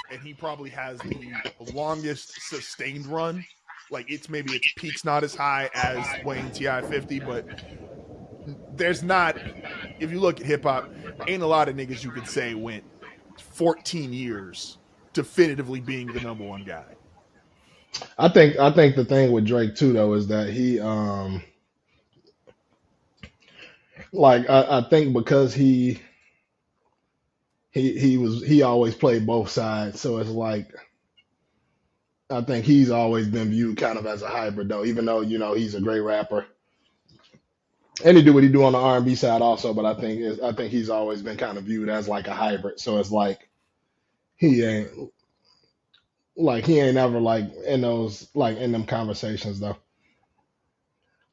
and he probably has the longest sustained run. Like maybe its peak's not as high as Wayne Ti 50, but there's not. If you look at hip hop, ain't a lot of niggas you could say went 14 years definitively being the number one guy. I think the thing with Drake too though is that he like I think because he always played both sides, so it's like I think he's always been viewed kind of as a hybrid though, even though he's a great rapper and he do what he do on the R&B side also, but I think he's always been kind of viewed as like a hybrid. So it's like he ain't he ain't ever like in those like in them conversations though.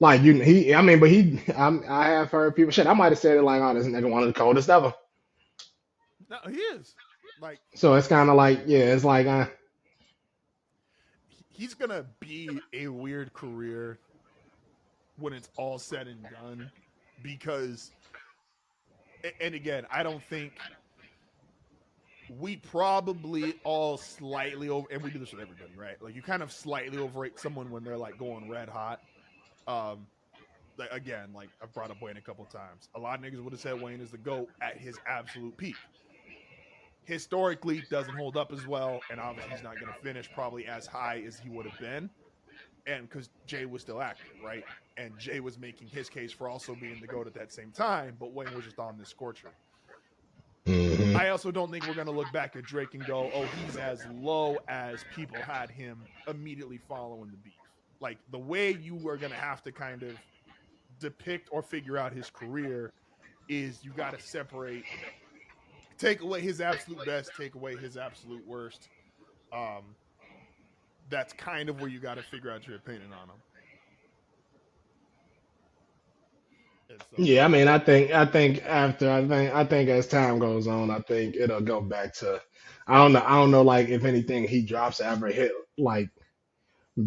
Like he I mean, but I have heard people shit. I might have said it like, oh, this nigga one of the coldest ever. No, he is. Like So it's kind of like yeah, it's like he's gonna be a weird career when it's all said and done, because, and again, I don't think we probably all slightly over, and we do this with everybody, right? Like you kind of slightly overrate someone when they're like going red hot. Like again, like I've brought up Wayne a couple times. A lot of niggas would have said Wayne is the GOAT at his absolute peak. Historically, doesn't hold up as well, and obviously he's not going to finish probably as high as he would have been, and because Jay was still active, right? And Jay was making his case for also being the GOAT at that same time, but Wayne was just on this scorcher. mhm. I also don't think we're going to look back at Drake and go, oh, he's as low as people had him immediately following the beef. Like, the way you are going to have to kind of depict or figure out his career is you got to separate, take away his absolute best, take away his absolute worst. That's kind of where you got to figure out your opinion on him. And so, Yeah, I mean, I think as time goes on, I think it'll go back to I don't know like if anything he drops ever hit like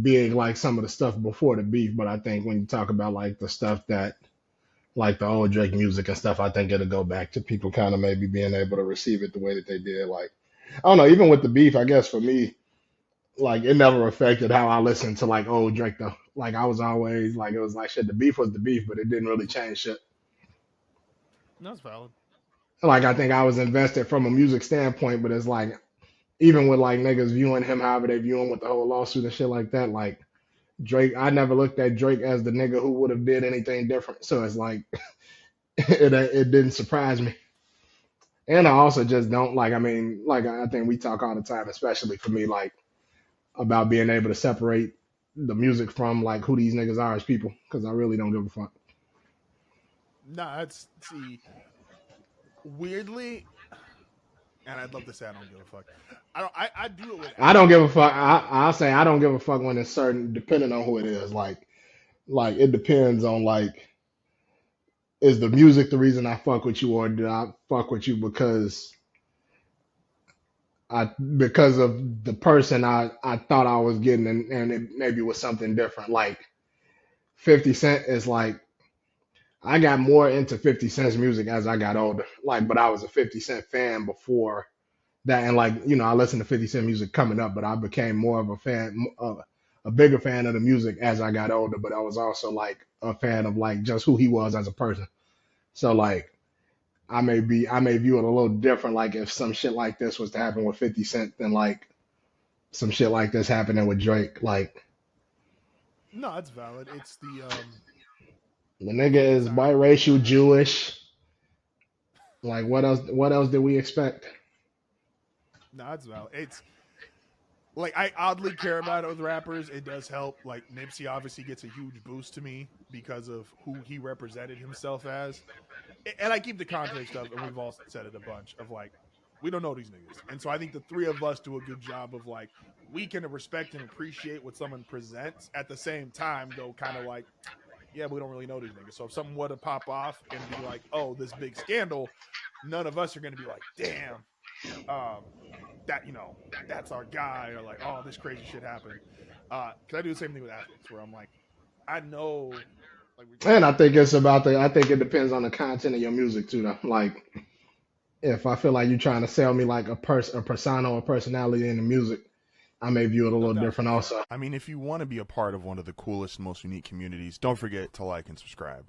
big like some of the stuff before the beef, but I think when you talk about like the stuff that like the old Drake music and stuff, I think it'll go back to people kind of maybe being able to receive it the way that they did. Like I don't know, even with the beef, I guess for me, like it never affected how I listened to like old Drake though. Like I was always like it was like shit. The beef was the beef, but it didn't really change shit. that's valid. Like I think I was invested from a music standpoint, but it's like even with like niggas viewing him however they view him with the whole lawsuit and shit like that, like Drake, I never looked at Drake as the nigga who would have did anything different. So it's like it didn't surprise me. And I also just don't like. I mean, like I think we talk all the time, especially for me, like about being able to separate the music from like who these niggas are as people, because I really don't give a fuck. Nah, that's, see, weirdly, and I'd love to say I don't give a fuck. I do it with I don't give a albums. fuck. I'll say I don't give a fuck when it's certain, depending on who it is. Like it depends on like is the music the reason I fuck with you, or did I fuck with you because of the person I thought I was getting, and it maybe was something different. Like 50 Cent is like I got more into 50 Cent's music as I got older. Like, but I was a 50 Cent fan before that, and like I listened to 50 Cent music coming up, but I became more of a fan, a bigger fan of the music as I got older. But I was also like a fan of like just who he was as a person. So like I may view it a little different. Like if some shit like this was to happen with 50 Cent, than like some shit like this happening with Drake. Like No, that's valid. It's the nigga look, it's is biracial, Jewish. Like what else? What else did we expect? no, it's valid. It's like I oddly care about it with rappers. It does help. Like Nipsey obviously gets a huge boost to me because of who he represented himself as. And I keep the context of, and we've all said it a bunch, of like, we don't know these niggas. And so I think the three of us do a good job of like, we can respect and appreciate what someone presents at the same time, though, kind of like, yeah, we don't really know these niggas. So if something were to pop off and be like, oh, this big scandal, none of us are going to be like, damn, um, that, that's our guy, or like, oh, this crazy shit happened. Cause I do the same thing with athletes where I'm like, I know, like we talked And I about. think it's about the. I think it depends on the content of your music too, though. Like if I feel like you're trying to sell me like a persona or personality in the music, I may view it a No little doubt. different also. I mean, if you want to be a part of one of the coolest, most unique communities, don't forget to like and subscribe.